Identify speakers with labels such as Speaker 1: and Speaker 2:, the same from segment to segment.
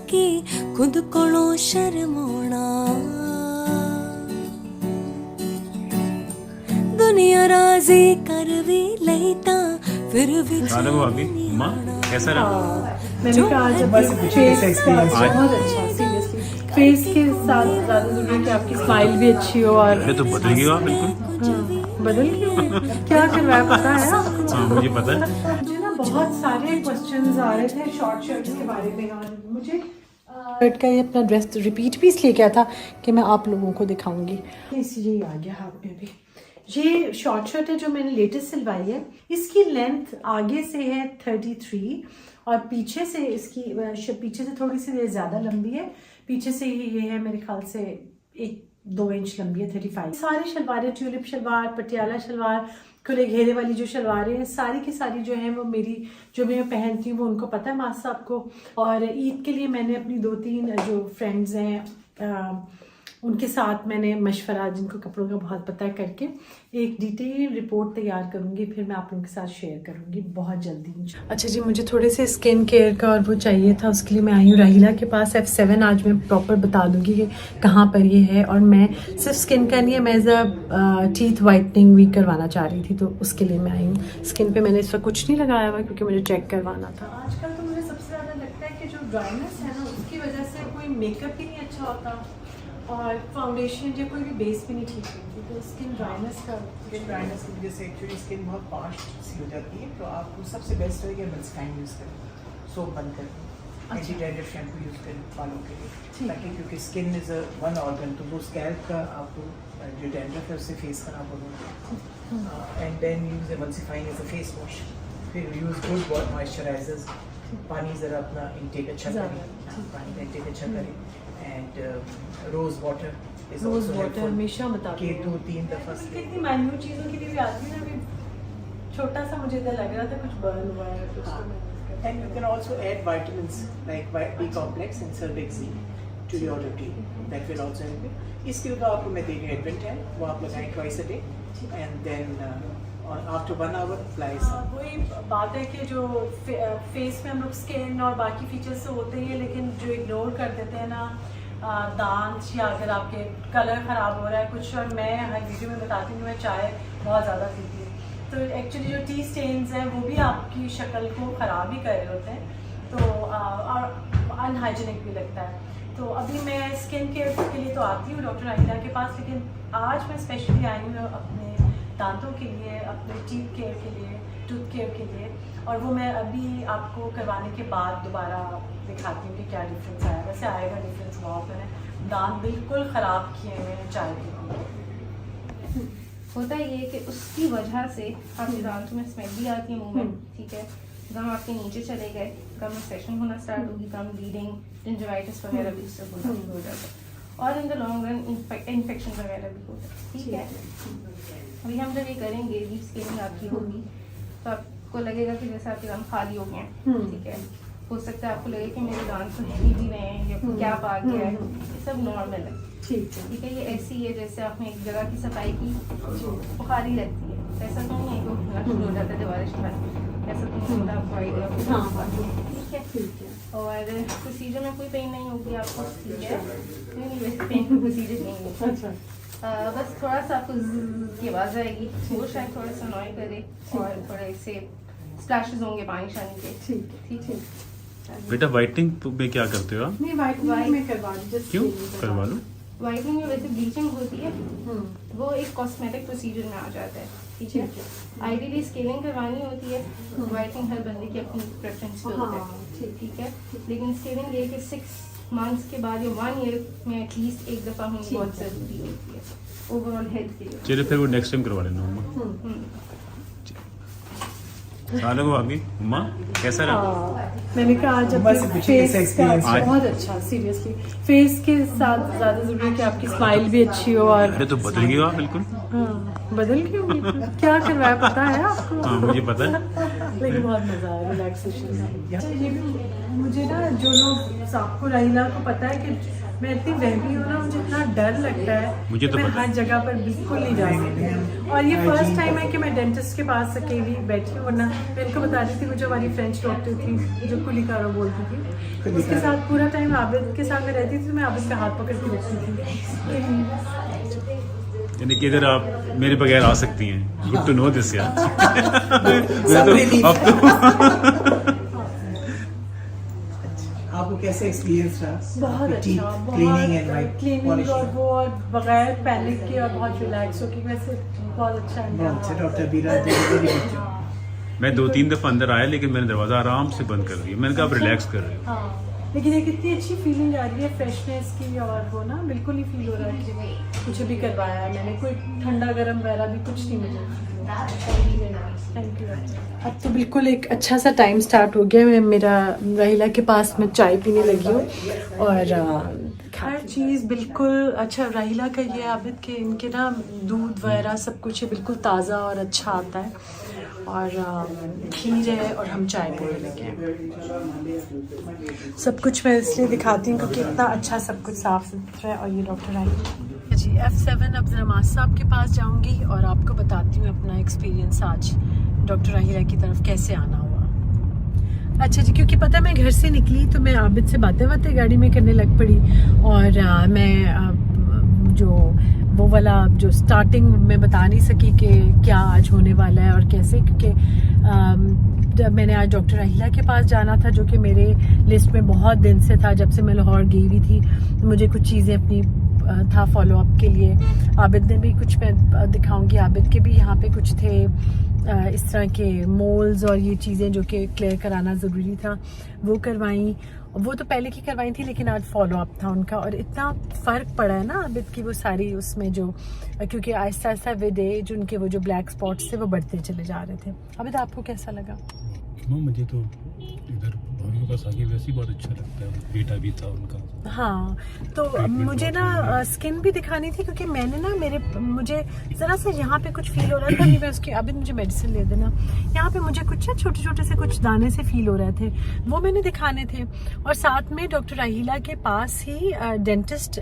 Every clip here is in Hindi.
Speaker 1: की खुद कोलों शर्माना। दुनिया राजी कर भी लेता फिर भी
Speaker 2: माँ कैसा रहा?
Speaker 3: मैंने कहा आज बस फेस बहुत अच्छा, सीरियसली फेस के साथ ज़्यादा जरूरी है कि आपकी स्माइल भी अच्छी हो। और
Speaker 2: अरे तो बदल गई आप बिल्कुल।
Speaker 3: बदल गई क्या करवाया पता है आपको?
Speaker 2: हाँ मुझे पता है।
Speaker 3: मुझे ना बहुत सारे क्वेश्चंस आ रहे थे शॉर्ट शर्ट्स के बारे में और मुझे शर्ट का ये अपना ड्रेस रिपीट भी इसलिए किया था कि मैं आप लोगों को दिखाऊंगी। इसलिए आ गया हाथ में भी। ये शॉर्ट शर्ट है जो मैंने लेटेस्ट सिलवाई है। इसकी लेंथ आगे से है 33 और पीछे से इसकी पीछे से थोड़ी सी ज़्यादा लंबी है। पीछे से ये है मेरे ख्याल से 1-2 इंच लंबी है 35। सारी शलवारें ट्यूलिप शलवार, पटियाला शलवार, खुले घेरे वाली जो शलवारें हैं सारी की सारी जो है वो मेरी जो भी मैं पहनती हूँ वो उनको पता है मास साहब को। और ईद के लिए मैंने अपनी 2-3 जो फ्रेंड्स हैं उनके साथ मैंने मशवरा, जिनको कपड़ों का बहुत पता है, करके एक डिटेल रिपोर्ट तैयार करूंगी, फिर मैं आप लोगों के साथ शेयर करूंगी बहुत जल्दी। अच्छा जी, मुझे थोड़े से स्किन केयर का और वो चाहिए था, उसके लिए मैं आई हूँ राहिला के पास। F7 आज मैं प्रॉपर बता दूंगी कि कहाँ पर ये है। और मैं सिर्फ स्किन का नहीं है, मैं एज अ टीथ वाइटनिंग भी करवाना चाह रही थी, तो उसके लिए मैं आई हूँ। स्किन पर मैंने इस वक्त कुछ नहीं लगाया हुआ क्योंकि मुझे चेक करवाना था। आजकल तो मुझे सबसे ज़्यादा लगता है कि जो ड्राइनेस है ना उसकी वजह से कोई मेकअप भी नहीं अच्छा होता और फाउंडेशन या कोई भी बेस भी नहीं ठीक होती, तो स्किन ड्राइनेस की वजह से एक्चुअली स्किन बहुत पास्ट सी हो जाती है। तो आपको सबसे बेस्ट है कि मल्सकाइन यूज़ करें, सोप बंद करें, एंटी डैंड्रफ शैम्पू यूज़ करें बालों के लिए, ताकि क्योंकि skin is a one organ, तो वो स्कैल्प का आपको जो डैंड्रफ है उससे फेस खराब होगा। And then use emulsifying as a face wash, फिर यूज़ गुड मॉइस्चराइजर्स, पानी ज़रा अपना इंटेक अच्छा करें, पानी का इंटेक अच्छा करें। एंड रोज़ वाटर हमेशा बताते हैं 2-3 दफ़ा। कितनी माइन्यूट चीज़ों के लिए भी आती है ना, अभी छोटा सा मुझे तो लग रहा था कुछ बर्न हुआ है तो and you can also add vitamins like B complex and cervix C to your routine, that will also help you। इसके लिए आपको मैं दे रही हूँ एडवेंट है, वो आप लगाएं twice a day and then after 1 hour apply। वही बात है कि जो फेस में हम लोग स्किन और बाकी फीचर्स से होते ही है, लेकिन जो इग्नोर कर देते हैं ना दांत, या अगर आपके कलर ख़राब हो रहा है कुछ, और मैं हर वीडियो में बताती हूँ मैं चाय बहुत ज़्यादा पीती हूँ, तो एक्चुअली जो टी स्टेन्स हैं वो भी आपकी शक्ल को ख़राब ही कर रहे होते हैं, तो और अनहाइजीनिक भी लगता है। तो अभी मैं स्किन केयर के लिए तो आती हूँ डॉक्टर राहिला के पास, लेकिन आज मैं स्पेशली आई हूँ अपने दांतों के लिए, अपने टीथ केयर के लिए, टूथ केयर के लिए, और वो मैं अभी आपको करवाने के बाद दोबारा दिखाती हूँ कि क्या डिफरेंस आया। वैसे आएगा डिफरेंस बहुत, मैंने दांत बिल्कुल ख़राब किए हुए हैं चाय के लिए।
Speaker 4: होता ये कि उसकी वजह से आपके दांतों में स्मेल भी आती है मुँह में, ठीक है, गम आपके नीचे चले गए, गम इन्फेक्शन होना स्टार्ट होगी, गम ब्लीडिंग, जिंजिवाइटिस वगैरह भी उससे हो जाता है, और in the long run infection वगैरह भी होता है, ठीक है। अभी हम जब ये करेंगे, डीप स्किनिंग आपकी होगी, तो आपको लगेगा कि जैसे आपके दांत खाली हो गए हैं, ठीक है। हो सकता है आपको लगे कि मेरे दांत तो हिल भी रहे हैं या गैप आ गया है, ये सब नॉर्मल है, ठीक है। ये ऐसी है जैसे आपने एक जगह की सफाई की, बुखारी लगती है, ऐसा तो नहीं है कि उठना शुरू हो जाता है दोबारा शफाई, ऐसा तो नहीं होता, आपको आइडिया, ठीक है। और प्रोसीजर में कोई पेन नहीं होगी आपको, ठीक है, नहीं वैसे पेन का प्रोसीजर नहीं होगा, बस थोड़ा सा आपको की आवाज़ आएगी, वो शायद थोड़ा सा नॉय करे, और थोड़े से स्प्लैशेस होंगे पानी शानी के, ठीक है।
Speaker 2: बेटा वाइटनिंग में क्या करते हो आप?
Speaker 3: नहीं, वाइटनिंग में करवा दूँ,
Speaker 2: क्यों करवा लो?
Speaker 4: वाइटनिंग में वैसे ब्लीचिंग होती है, वो एक कॉस्मेटिक प्रोसीजर में आ जाता है, ठीक है। आइडियली स्केलिंग करवानी होती है, वाइटनिंग हर बंदे की अपनी प्रेफरेंस पे होता है, ठीक है। लेकिन स्केलिंग ये कि 6 मंथ्स के बाद या 1 ईयर में एटलीस्ट एक दफ़ा होनी बहुत ज़रूरी होती है ओवरऑल हेल्थ के लिए।
Speaker 2: चलिए फिर वो नेक्स्ट टाइम करवा लेना मम्मा। सालों को मम्मा कैसा रहा?
Speaker 3: मैंने कहा आज अपने फेस का बहुत अच्छा, सीरियसली फेस के साथ ज़्यादा जरूरी है कि आपकी स्माइल भी अच्छी हो। और
Speaker 2: अरे तो बदल गई आप बिल्कुल।
Speaker 3: हाँ, बदल गई होगी क्या करवाया पता है आपको?
Speaker 2: हाँ मुझे पता है।
Speaker 3: लेकिन बहुत मजा आया रिलैक्सेशन में। अच्छा ये भी मुझे ना जो लोग आपको राहिला को पता है कि मैं इतनी वहमी हूँ ना, मुझे इतना डर लगता है
Speaker 2: मुझे तो
Speaker 3: मैं
Speaker 2: पता है।
Speaker 3: हर जगह पर बिल्कुल नहीं जा सकती। और ये फर्स्ट टाइम है कि मैं डेंटिस्ट के पास अकेली बैठी हूँ, वरना मैं इनको बता रही थी, मुझे हमारी फ्रेंच डॉक्टर थी जो कुलिकारो बोलती थी, उसके साथ पूरा टाइम आबिद के साथ में रहती थी, तो मैं आबिद का हाथ पकड़ के रखती थी।
Speaker 2: यानी कि इधर आप मेरे बगैर आ सकती हैं। गुड टू नो दिस यार। अब तो
Speaker 5: आपको कैसे एक्सपीरियंस रहा?
Speaker 3: बहुत अच्छा,
Speaker 5: क्लीनिंग एंड
Speaker 3: बहुत क्लीनिंग और वो और बगैर पैनिक के और बहुत रिलैक्स होके, वैसे बहुत अच्छा है।
Speaker 5: डॉक्टर बीरा वेरी गुड।
Speaker 2: मैं 2-3 दफा अंदर आया, लेकिन मैंने दरवाजा आराम से बंद कर दिया। मैंने कहा आप रिलैक्स कर रहे हो।
Speaker 3: हाँ, लेकिन एक इतनी अच्छी फीलिंग आ रही है फ्रेशनेस की, और वो ना बिल्कुल नहीं फील हो रहा है कि कुछ भी करवाया है मैंने, कोई ठंडा गर्म वगैरह भी कुछ नहीं मुझे। Thank you. अब तो बिल्कुल एक अच्छा सा टाइम स्टार्ट हो गया। मैं मेरा राहिला के पास मैं चाय पीने लगी हूँ और हर चीज़ बिल्कुल अच्छा। राहिला का ये आबिद के इनके ना दूध वगैरह सब कुछ है बिल्कुल ताज़ा और अच्छा आता है, और खीर है और हम चाय पीने लगे हैं। सब कुछ मैं इसलिए दिखाती हूँ क्योंकि इतना अच्छा सब कुछ साफ सुथरा है। और ये डॉक्टर आई जी F7। अब नमाज साहब के पास जाऊंगी और आपको बताती हूँ अपना एक्सपीरियंस आज डॉक्टर राहिला की तरफ कैसे आना हुआ। अच्छा जी, क्योंकि पता मैं घर से निकली तो मैं आबिद से बातें गाड़ी में करने लग पड़ी, और मैं जो वो वाला जो स्टार्टिंग में बता नहीं सकी कि क्या आज होने वाला है और कैसे, क्योंकि जब मैंने आज डॉक्टर राहिला के पास जाना था, जो कि मेरे लिस्ट में बहुत दिन से था, जब से मैं लाहौर गई हुई थी, मुझे कुछ चीज़ें अपनी था फॉलो अप के लिए। आबिद ने भी कुछ, मैं दिखाऊंगी, आबिद के भी यहाँ पे कुछ थे इस तरह के मोल्स और ये चीज़ें जो कि क्लियर कराना ज़रूरी था, वो करवाई। वो तो पहले की करवाई थी, लेकिन आज फॉलो अप था उनका, और इतना फ़र्क पड़ा है ना आबिद की वो सारी उसमें जो, क्योंकि आहिस्ता आहिस्ता विद एज उनके वो जो ब्लैक स्पॉट्स थे वो बढ़ते चले जा रहे थे। आबिद आपको कैसा लगा?
Speaker 2: मुझे तो इधर भाभी के पास आके वैसे ही बहुत अच्छा लगता है, बेटा भी था उनका।
Speaker 3: हाँ, तो मुझे ना स्किन भी दिखानी थी, क्योंकि मैंने ना मुझे ज़रा सा यहाँ पे कुछ फील हो रहा था, नहीं मैं उसके अभी मुझे मेडिसिन ले देना, यहाँ पे मुझे कुछ छोटे छोटे से कुछ दाने से फील हो रहे थे, वो मैंने दिखाने थे। और साथ में डॉक्टर राहिला के पास ही डेंटिस्ट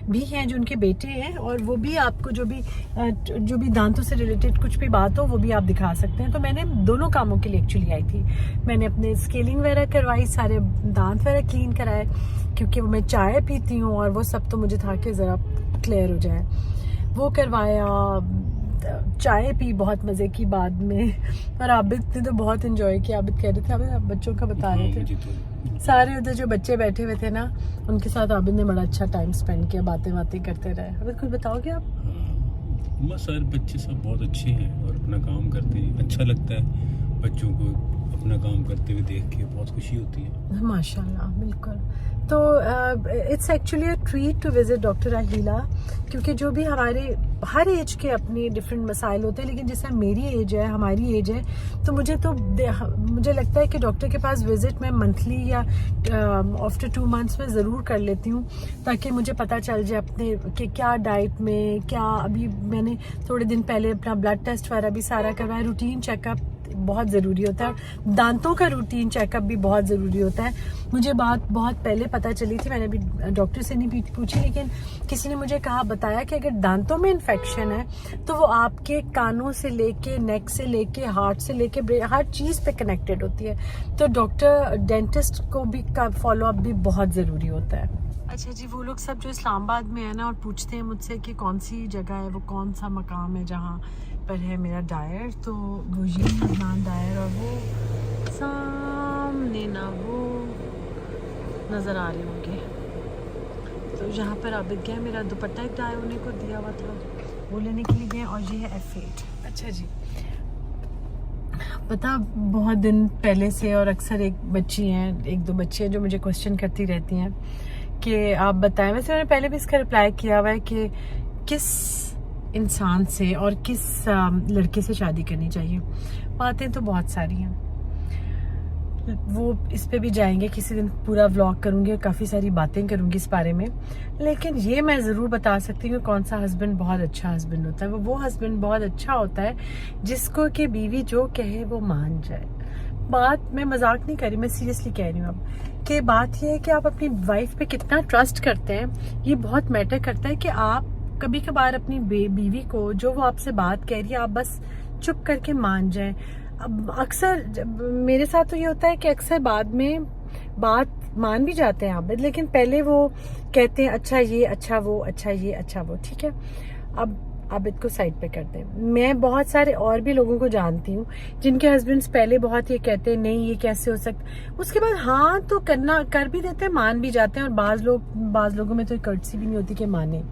Speaker 3: भी हैं जो उनके बेटे हैं, और वो भी आपको जो भी दांतों से रिलेटेड कुछ भी बात हो वो भी आप दिखा सकते हैं। तो मैंने दोनों कामों के लिए एक्चुअली आई थी। मैंने अपने स्केलिंग वगैरह करवाई, सारे दांत वगैरह क्लीन कराए, क्योंकि मैं चाय पीती हूँ और वो सब तो मुझे था कि ज़रा क्लियर हो जाए, वो करवाया। चाय पी बहुत मज़े की बाद में, और आबिद ने तो बहुत इन्जॉय किया। आबिद कह रहे थे, आबिद आप बच्चों का बता रहे थे, सारे उधर जो बच्चे बैठे हुए थे ना, उनके साथ आबिद ने बड़ा अच्छा टाइम स्पेंड किया, बातें करते रहे। आबिद कुछ बताओगे आप?
Speaker 2: सारे बच्चे सब बहुत अच्छे हैं और अपना काम करते हैं, अच्छा लगता है बच्चों को अपना काम करते हुए देख के, बहुत खुशी होती है।
Speaker 3: माशाल्लाह, बिल्कुल। तो it's actually a treat to visit doctor Rahila, क्योंकि जो भी हमारे हर एज के अपने डिफरेंट मसाइल होते हैं, लेकिन जैसे मेरी एज है, हमारी एज है, तो मुझे लगता है कि डॉक्टर के पास विजिट मैं मंथली या आफ्टर 2 मंथ्स में ज़रूर कर लेती हूँ, ताकि मुझे पता चल जाए अपने कि क्या डाइट में क्या। अभी मैंने थोड़े दिन पहले अपना ब्लड टेस्ट वगैरह भी सारा करवाया। रूटीन चेकअप बहुत ज़रूरी होता है, दांतों का रूटीन चेकअप भी बहुत ज़रूरी होता है। मुझे बात बहुत पहले पता चली थी, मैंने भी डॉक्टर से नहीं पूछी, लेकिन किसी ने मुझे बताया कि अगर दांतों में इन्फेक्शन है तो वो आपके कानों से लेके, नेक से लेके, हार्ट से लेके, हर चीज़ पे कनेक्टेड होती है। तो डॉक्टर डेंटिस्ट को भी का फॉलो अप भी बहुत ज़रूरी होता है। अच्छा जी, वो लोग सब जो इस्लामाबाद में है ना, और पूछते हैं मुझसे कि कौन सी जगह है, वो कौन सा मकाम है जहाँ पर है मेरा डायर, तो वो ये अदनान डायर, और वो सामने ना वो नज़र आ रहे होंगे, तो यहाँ पर आबिद गया। मेरा दुपट्टा एक डायर उन्हें को दिया हुआ था, वो लेने के लिए गए, और ये है F8। अच्छा जी, पता बहुत दिन पहले से, और अक्सर एक दो बच्ची हैं जो मुझे क्वेश्चन करती रहती हैं कि आप बताएं। वैसे मैंने पहले भी इसका रिप्लाई किया हुआ है कि किस इंसान से और किस लड़के से शादी करनी चाहिए। बातें तो बहुत सारी हैं, वो इस पे भी जाएंगे, किसी दिन पूरा व्लॉग करूंगी और काफ़ी सारी बातें करूंगी इस बारे में। लेकिन ये मैं ज़रूर बता सकती हूँ कौन सा हस्बैंड बहुत अच्छा हस्बैंड होता है। वो हस्बैंड बहुत अच्छा होता है जिसको कि बीवी जो कहे वो मान जाए। बात मैं मजाक नहीं कर रही, मैं सीरियसली कह रही हूँ अब कि बात ये है कि आप अपनी वाइफ पे कितना ट्रस्ट करते हैं, ये बहुत मैटर करता है कि आप कभी कभार अपनी बीवी को जो वो आपसे बात कह रही है आप बस चुप करके मान जाएं। अब अक्सर मेरे साथ तो ये होता है कि अक्सर बाद में बात मान भी जाते हैं आप, लेकिन पहले वो कहते हैं अच्छा ये अच्छा वो, अच्छा ये अच्छा वो, ठीक है। अब इसको साइड पे करते हैं। मैं बहुत सारे और भी लोगों को जानती हूँ जिनके हस्बैंड्स पहले बहुत ये कहते हैं नहीं ये कैसे हो सकता, उसके बाद हाँ तो कर भी देते हैं, मान भी जाते हैं। और बाज लोगों में तो कर्टसी भी नहीं होती कि माने।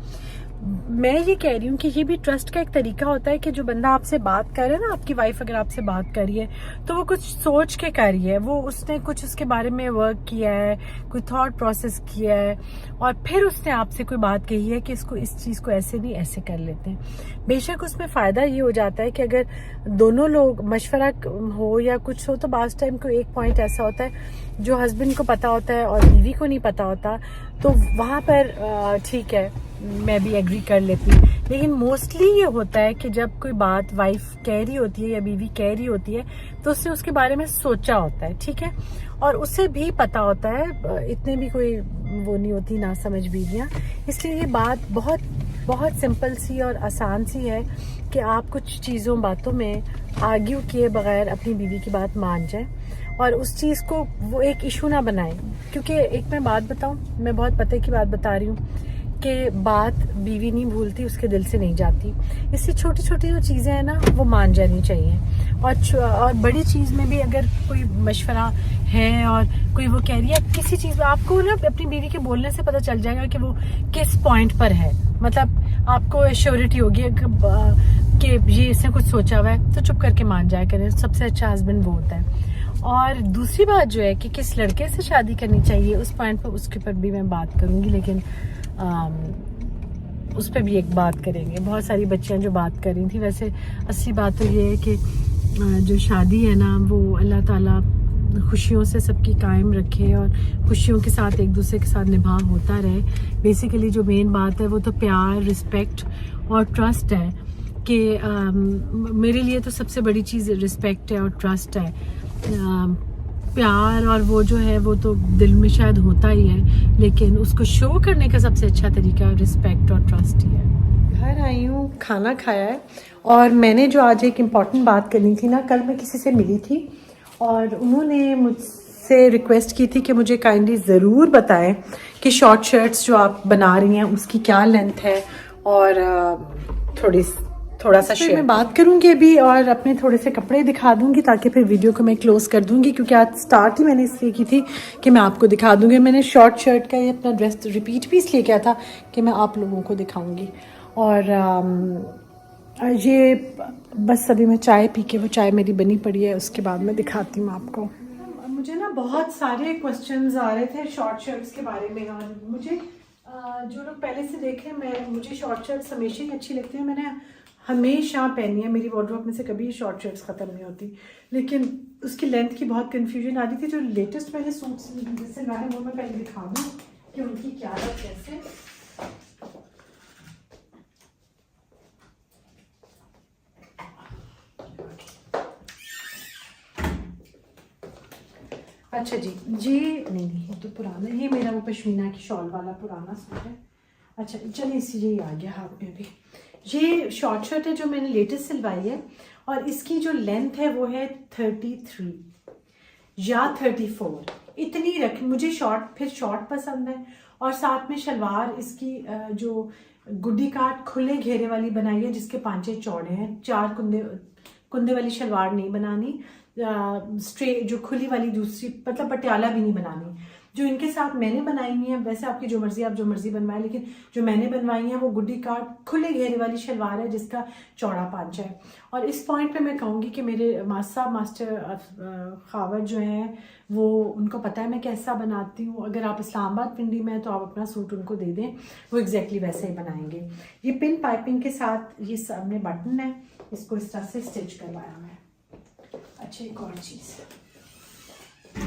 Speaker 3: मैं ये कह रही हूँ कि ये भी ट्रस्ट का एक तरीका होता है कि जो बंदा आपसे बात कर रहा है ना, आपकी वाइफ अगर आपसे बात कर रही है तो वो कुछ सोच के कर रही है, वो उसने कुछ उसके बारे में वर्क किया है, कोई थॉट प्रोसेस किया है और फिर उसने आपसे कोई बात कही है कि इसको इस चीज को ऐसे नहीं ऐसे कर लेते हैं। बेशक उसमें फायदा ये हो जाता है कि अगर दोनों लोग मशवरा हो या कुछ हो तो बास टाइम को एक पॉइंट ऐसा होता है जो हस्बैंड को पता होता है और बीवी को नहीं पता होता, तो वहां पर ठीक है मैं भी एग्री कर लेती हूँ। लेकिन मोस्टली ये होता है कि जब कोई बात वाइफ कह रही होती है या बीवी कह रही होती है तो उसने उसके बारे में सोचा होता है, ठीक है, और उसे भी पता होता है, इतने भी कोई वो नहीं होती ना समझ बीवियां। इसलिए ये बात बहुत बहुत सिंपल सी और आसान सी है कि आप कुछ चीज़ों बातों में आर्ग्यू किए बगैर अपनी बीवी की बात मान जाए और उस चीज़ को वो एक इशू ना बनाए। क्योंकि एक मैं बात बताऊं, मैं बहुत पते की बात बता रही हूँ कि बात बीवी नहीं भूलती, उसके दिल से नहीं जाती। इससे छोटी छोटी जो चीज़ें हैं ना वो मान जानी चाहिए। और बड़ी चीज़ में भी अगर कोई मशवरा है और कोई वो कह रही है किसी चीज़ में, आपको ना अपनी बीवी के बोलने से पता चल जाएगा कि वो किस पॉइंट पर है। मतलब आपको एश्योरिटी होगी कि ये इसने कुछ सोचा हुआ है तो चुप करके मान जाया करें। सबसे अच्छा हस्बैंड वो होता है। और दूसरी बात जो है कि किस लड़के से शादी करनी चाहिए, उस पॉइंट पर उसके ऊपर भी मैं बात करूंगी, लेकिन उस पर भी एक बात करेंगे। बहुत सारी बच्चियां जो बात कर रही थी, वैसे असली बात तो ये है कि जो शादी है ना वो अल्लाह ताला खुशियों से सबकी कायम रखे और खुशियों के साथ एक दूसरे के साथ निभाव होता रहे। बेसिकली जो मेन बात है वो तो प्यार, रिस्पेक्ट और ट्रस्ट है कि मेरे लिए तो सबसे बड़ी चीज़ रिस्पेक्ट है और ट्रस्ट है। प्यार और वो जो है वो तो दिल में शायद होता ही है, लेकिन उसको शो करने का सबसे अच्छा तरीका रिस्पेक्ट और ट्रस्ट ही है। घर आई हूँ, खाना खाया है और मैंने जो आज एक इम्पॉर्टेंट बात करनी थी ना, कल मैं किसी से मिली थी और उन्होंने मुझसे रिक्वेस्ट की थी कि मुझे काइंडली ज़रूर बताएं कि शॉर्ट शर्ट्स जो आप बना रही हैं उसकी क्या लेंथ है और थोड़ा सा शेयर मैं बात करूंगी अभी और अपने थोड़े से कपड़े दिखा दूंगी ताकि फिर वीडियो को मैं क्लोज कर दूंगी, क्योंकि आज स्टार्ट ही मैंने इसलिए की थी कि मैं आपको दिखा दूंगी। मैंने शॉर्ट शर्ट का ये अपना ड्रेस रिपीट भी इसलिए किया था कि मैं आप लोगों को दिखाऊंगी। और ये बस अभी मैं चाय पी के, वो चाय मेरी बनी पड़ी है, उसके बाद मैं दिखाती हूँ आपको। मुझे ना बहुत सारे क्वेश्चंस आ रहे थे शॉर्ट शर्ट्स के बारे में और मुझे जो लोग पहले से देख रहे हैं, मुझे शॉर्ट शर्ट्स हमेशा ही अच्छी लगती है। मैंने हमेशा पहनी है, मेरी वार्डरोब में से कभी शॉर्ट शर्ट्स ख़त्म नहीं होती, लेकिन उसकी लेंथ की बहुत कंफ्यूजन आ रही थी। जो लेटेस्ट मैंने सूट सिलवाए हैं वो मैं पहले दिखा दूँ कि उनकी क्या है कैसे। अच्छा जी, ये नहीं ये तो पुराना, ये मेरा वो पश्मीना की शॉल वाला पुराना सूट है। अच्छा चलिए इसीलिए आ गया हाथ में भी। ये शॉर्ट शर्ट है जो मैंने लेटेस्ट सिलवाई है और इसकी जो लेंथ है वो है 33 या 34, इतनी रख। मुझे शॉर्ट पसंद है और साथ में शलवार इसकी जो गुड्डी काट खुले घेरे वाली बनाई है जिसके पांचे चौड़े हैं। 4 कुंदे वाली शलवार नहीं बनानी, स्ट्रेट जो खुली वाली दूसरी, मतलब पटियाला भी नहीं बनानी। जो इनके साथ मैंने बनाई हुई है, वैसे आपकी जो मर्जी आप जो मर्जी बनवाएं, लेकिन जो मैंने बनवाई है वो गुड्डी काट खुले घेरे वाली शलवार है जिसका चौड़ा पांचा है। और इस पॉइंट पे मैं कहूँगी कि मेरे मास्टर खावर जो हैं वो, उनको पता है मैं कैसा बनाती हूँ। अगर आप इस्लामाबाद पिंडी में हैं तो आप अपना सूट उनको दे दें, वो एग्जैक्टली वैसे ही बनाएंगे। ये पिन पाइपिंग के साथ ये सामने बटन है, इसको इस तरह से स्टिच करवाया मैं। अच्छा एक और चीज़,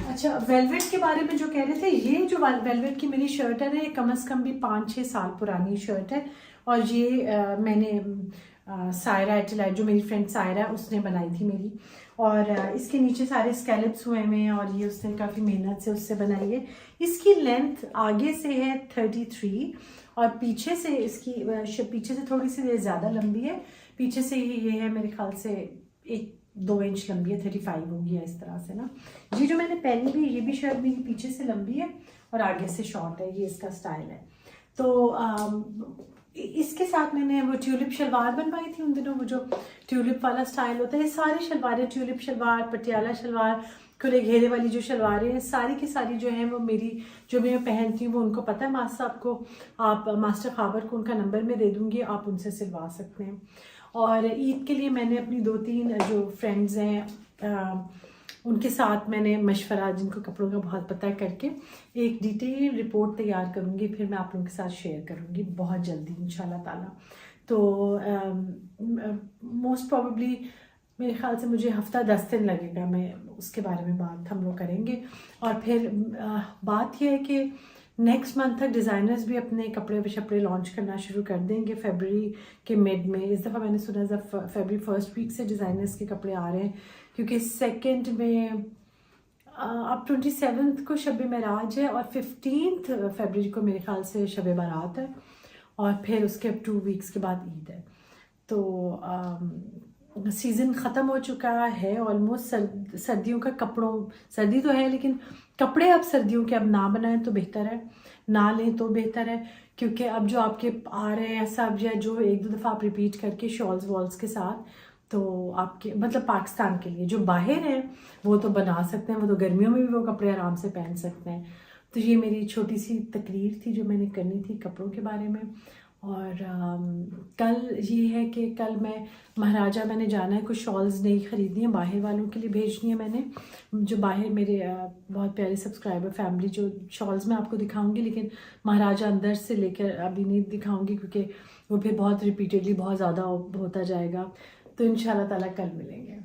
Speaker 3: अच्छा वेलवेट के बारे में जो कह रहे थे, ये जो वेलवेट की मेरी शर्ट है ना, ये कम से कम भी 5-6 साल पुरानी शर्ट है और ये मैंने सायरा एटलाइट, जो मेरी फ्रेंड सायरा उसने बनाई थी मेरी, और इसके नीचे सारे स्कैलप्स हुए हुए हैं और ये उसने काफ़ी मेहनत से उससे बनाई है। इसकी लेंथ आगे से है 33 और पीछे से इसकी पीछे से थोड़ी सी ज़्यादा लंबी है। पीछे से ये है मेरे ख्याल से 1-2 इंच लंबी है, 35 होगी इस तरह से ना। ये जो मैंने पहनी भी, ये भी शर्ट मेरी पीछे से लंबी है और आगे से शॉर्ट है, ये इसका स्टाइल है। तो इसके साथ मैंने वो ट्यूलिप शलवार बनवाई थी उन दिनों, वो जो ट्यूलिप वाला स्टाइल होता है। ये सारी शलवारें, ट्यूलिप शलवार, पटियाला शलवार, खुले घेरे वाली जो शलवारें हैं, सारी की सारी जो हैं वो मेरी, जो भी मैं पहनती हूँ वो उनको पता है। मास्टर साहब को, आप मास्टर खाबर को उनका नंबर मैं दे दूँगी, आप उनसे सिलवा सकते हैं। और ईद के लिए मैंने अपनी 2-3 जो फ्रेंड्स हैं उनके साथ मैंने मशवरा, जिनको कपड़ों का बहुत पता है, करके एक डिटेल रिपोर्ट तैयार करूँगी, फिर मैं आप लोगों के साथ शेयर करूँगी बहुत जल्दी इंशाल्लाह ताला। तो मोस्ट प्रॉबेबली मेरे ख्याल से मुझे हफ्ता 10 दिन लगेगा, मैं उसके बारे में बात हम लोग करेंगे। और फिर बात यह है कि नेक्स्ट मंथ तक डिज़ाइनर्स भी अपने कपड़े लॉन्च करना शुरू कर देंगे फरवरी के मिड में। इस दफ़ा मैंने सुना था फरवरी फर्स्ट वीक से डिज़ाइनर्स के कपड़े आ रहे हैं, क्योंकि 2nd में अब 27 को शब महराज है और 15 फरवरी को मेरे ख्याल से शब बारात है और फिर उसके 2 वीक्स के बाद ईद है। तो सीज़न ख़त्म हो चुका है ऑलमोस्ट। सर्दियों का कपड़ों, सर्दी तो है लेकिन कपड़े अब सर्दियों के अब ना बनाएं तो बेहतर है, ना लें तो बेहतर है, क्योंकि अब जो आपके आ रहे हैं सब, या जो 1-2 दफ़ा आप रिपीट करके शॉल्स वॉल्स के साथ, तो आपके मतलब पाकिस्तान के लिए जो बाहर हैं वो तो बना सकते हैं, वो तो गर्मियों में भी वो कपड़े आराम से पहन सकते हैं। तो ये मेरी छोटी सी तकरीर थी जो मैंने करनी थी कपड़ों के बारे में। और कल ये है कि कल मैं महाराजा, मैंने जाना है, कुछ शॉल्स नहीं ख़रीदनी है, बाहर वालों के लिए भेजनी है मैंने, जो बाहर मेरे बहुत प्यारे सब्सक्राइबर फैमिली, जो शॉल्स मैं आपको दिखाऊंगी, लेकिन महाराजा अंदर से लेकर अभी नहीं दिखाऊंगी क्योंकि वो फिर बहुत रिपीटेडली बहुत ज़्यादा होता जाएगा। तो इंशाल्लाह ताला कल मिलेंगे।